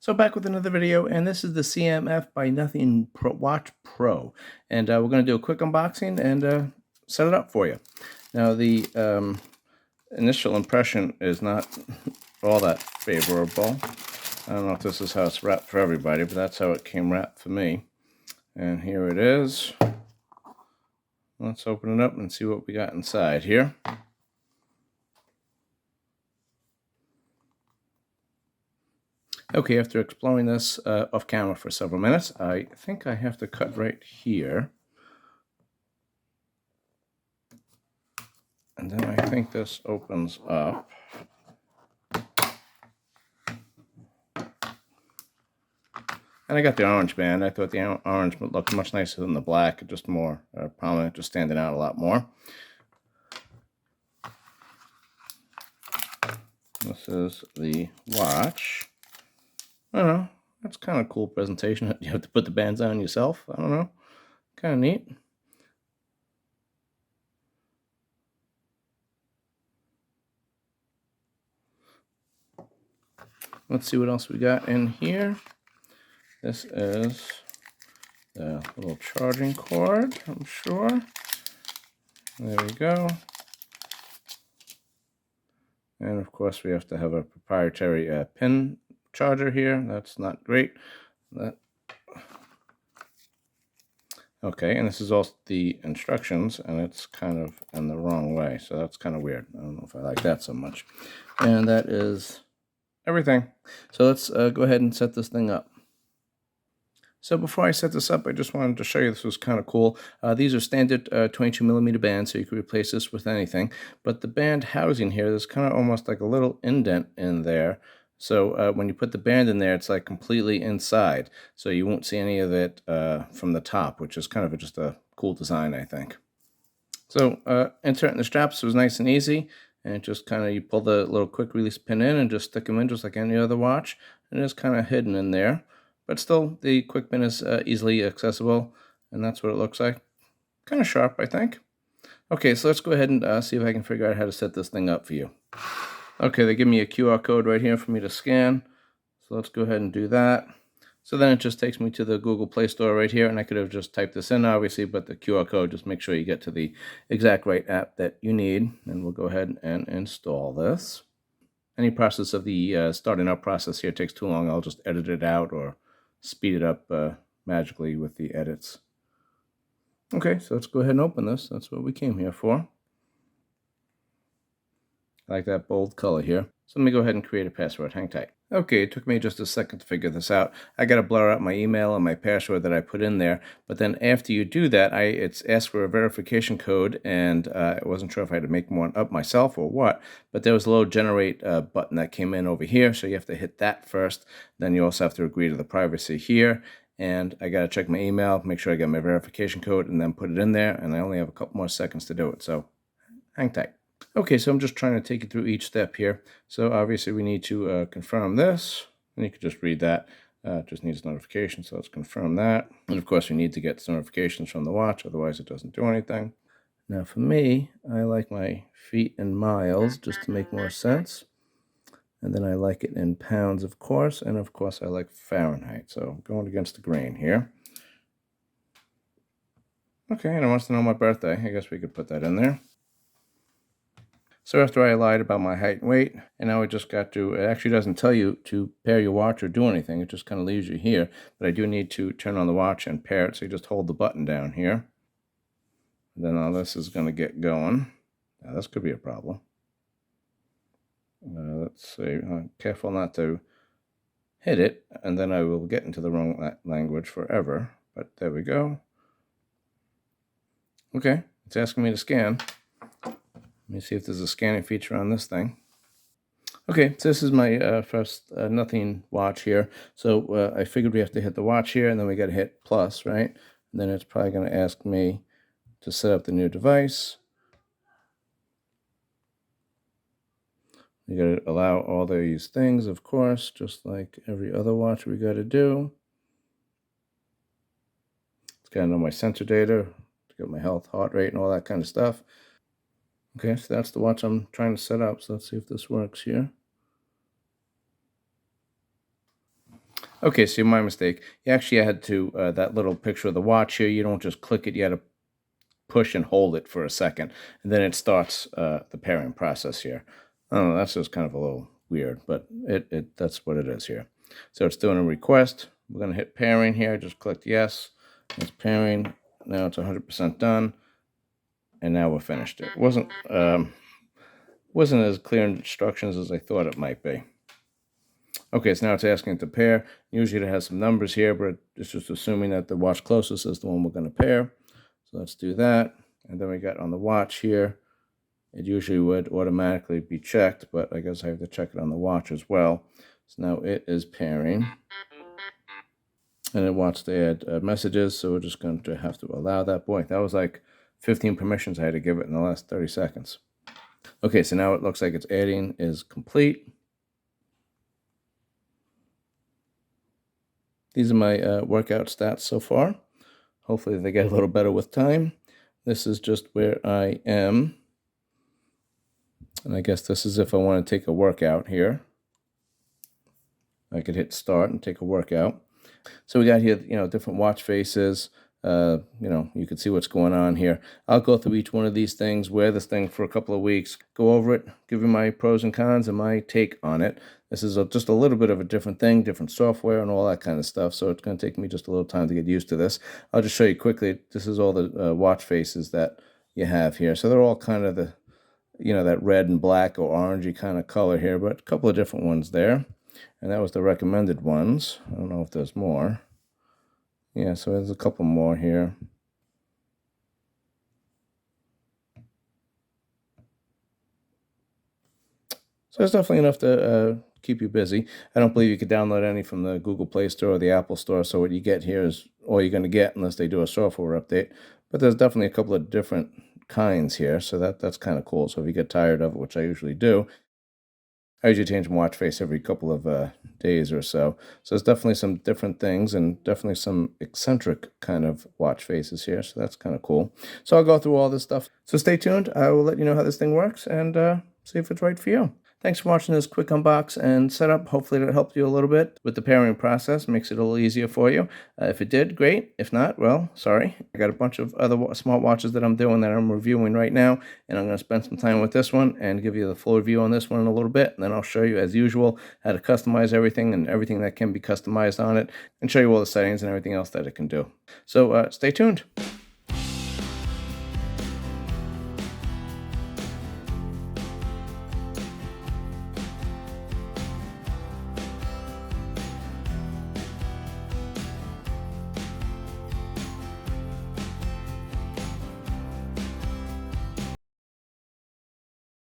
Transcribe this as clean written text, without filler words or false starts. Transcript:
So back with another video, and this is the CMF by Nothing Watch Pro, and we're going to do a quick unboxing and set it up for you. Now the initial impression is not all that favorable. I don't know if this is how it's wrapped for everybody, but that's how it came wrapped for me. And here it is. Let's open it up and see what we got inside here. Okay, after exploring this off camera for several minutes, I think I have to cut right here. And then I think this opens up. And I got the orange band. I thought the orange would look much nicer than the black, just more prominent, just standing out a lot more. This is the watch. I don't know. That's kind of a cool presentation. You have to put the bands on yourself. I don't know. Kind of neat. Let's see what else we got in here. This is the little charging cord, I'm sure. There we go. And of course we have to have a proprietary pin charger here. That's not great. Okay, and this is also the instructions, and it's kind of in the wrong way, so that's kind of weird. I don't know if I like that so much. And that is everything. So let's go ahead and set this thing up. So before I set this up, I just wanted to show you this was kind of cool. These are standard 22mm bands, so you can replace this with anything. But the band housing here, there's kind of almost like a little indent in there. So when you put the band in there, it's like completely inside. So you won't see any of it from the top, which is kind of just a cool design, I think. So inserting the straps was nice and easy. And it just kind of, you pull the little quick release pin in and just stick them in just like any other watch. And it's kind of hidden in there. But still, the quick pin is easily accessible. And that's what it looks like. Kind of sharp, I think. Okay, so let's go ahead and see if I can figure out how to set this thing up for you. Okay, they give me a QR code right here for me to scan. So let's go ahead and do that. So then it just takes me to the Google Play Store right here, and I could have just typed this in, obviously, but the QR code, just make sure you get to the exact right app that you need, and we'll go ahead and install this. Any process of the starting up process here takes too long. I'll just edit it out or speed it up magically with the edits. Okay, so let's go ahead and open this. That's what we came here for. I like that bold color here. So let me go ahead and create a password. Hang tight. Okay, it took me just a second to figure this out. I got to blur out my email and my password that I put in there. But then after you do that, it's asked for a verification code, and I wasn't sure if I had to make one up myself or what. But there was a little generate button that came in over here, so you have to hit that first. Then you also have to agree to the privacy here. And I got to check my email, make sure I got my verification code, and then put it in there. And I only have a couple more seconds to do it, so hang tight. Okay, so I'm just trying to take you through each step here. So obviously we need to confirm this, and you can just read that. It just needs notification, so let's confirm that. And of course we need to get notifications from the watch, otherwise it doesn't do anything. Now for me, I like my feet in miles just to make more sense. And then I like it in pounds, of course, and of course I like Fahrenheit. So I'm going against the grain here. Okay, and it wants to know my birthday. I guess we could put that in there. So after I lied about my height and weight, and now I just got to, it actually doesn't tell you to pair your watch or do anything. It just kind of leaves you here. But I do need to turn on the watch and pair it. So you just hold the button down here. And then all this is going to get going. Now this could be a problem. Let's see. Careful not to hit it, and then I will get into the wrong language forever. But there we go. Okay, it's asking me to scan. Let me see if there's a scanning feature on this thing. Okay, so this is my first Nothing watch here. So I figured we have to hit the watch here, and then we got to hit plus, right? And then it's probably going to ask me to set up the new device. You got to allow all these things, of course, just like every other watch we got to do. It's got to know my sensor data, to get my health, heart rate, and all that kind of stuff. Okay, so that's the watch I'm trying to set up. So let's see if this works here. Okay, so my mistake. You actually had to, that little picture of the watch here, you don't just click it, you had to push and hold it for a second, and then it starts the pairing process here. I don't know, that's just kind of a little weird, but that's what it is here. So it's doing a request. We're going to hit pairing here. Just click yes. It's pairing. Now it's 100% done, and now we're finished. It wasn't as clear instructions as I thought it might be. Okay, so now it's asking to pair. Usually it has some numbers here, but it's just assuming that the watch closest is the one we're going to pair. So let's do that. And then we got on the watch here. It usually would automatically be checked, but I guess I have to check it on the watch as well. So now it is pairing. And it wants to add messages, so we're just going to have to allow that. Boy, that was like 15 permissions I had to give it in the last 30 seconds. Okay, so now it looks like its adding is complete. These are my workout stats so far. Hopefully they get a little better with time. This is just where I am. And I guess this is if I want to take a workout here. I could hit start and take a workout. So we got here, different watch faces. You can see what's going on here. I'll go through each one of these things, wear this thing for a couple of weeks, go over it, give you my pros and cons and my take on it. This is just a little bit of a different thing, different software and all that kind of stuff. So it's going to take me just a little time to get used to this. I'll just show you quickly. This is all the watch faces that you have here. So they're all kind of the, that red and black or orangey kind of color here, but a couple of different ones there. And that was the recommended ones. I don't know if there's more. Yeah, so there's a couple more here. So there's definitely enough to keep you busy. I don't believe you could download any from the Google Play Store or the Apple Store, so what you get here is all you're going to get unless they do a software update. But there's definitely a couple of different kinds here, so that's kind of cool. So if you get tired of it, which I usually do, I usually change my watch face every couple of days or so. So there's definitely some different things and definitely some eccentric kind of watch faces here. So that's kind of cool. So I'll go through all this stuff. So stay tuned. I will let you know how this thing works and see if it's right for you. Thanks for watching this quick unbox and setup. Hopefully it helped you a little bit with the pairing process. Makes it a little easier for you. If it did, great. If not, well, sorry. I got a bunch of other smartwatches that I'm doing that I'm reviewing right now, and I'm going to spend some time with this one and give you the full review on this one in a little bit, and then I'll show you, as usual, how to customize everything and everything that can be customized on it, and show you all the settings and everything else that it can do. So stay tuned.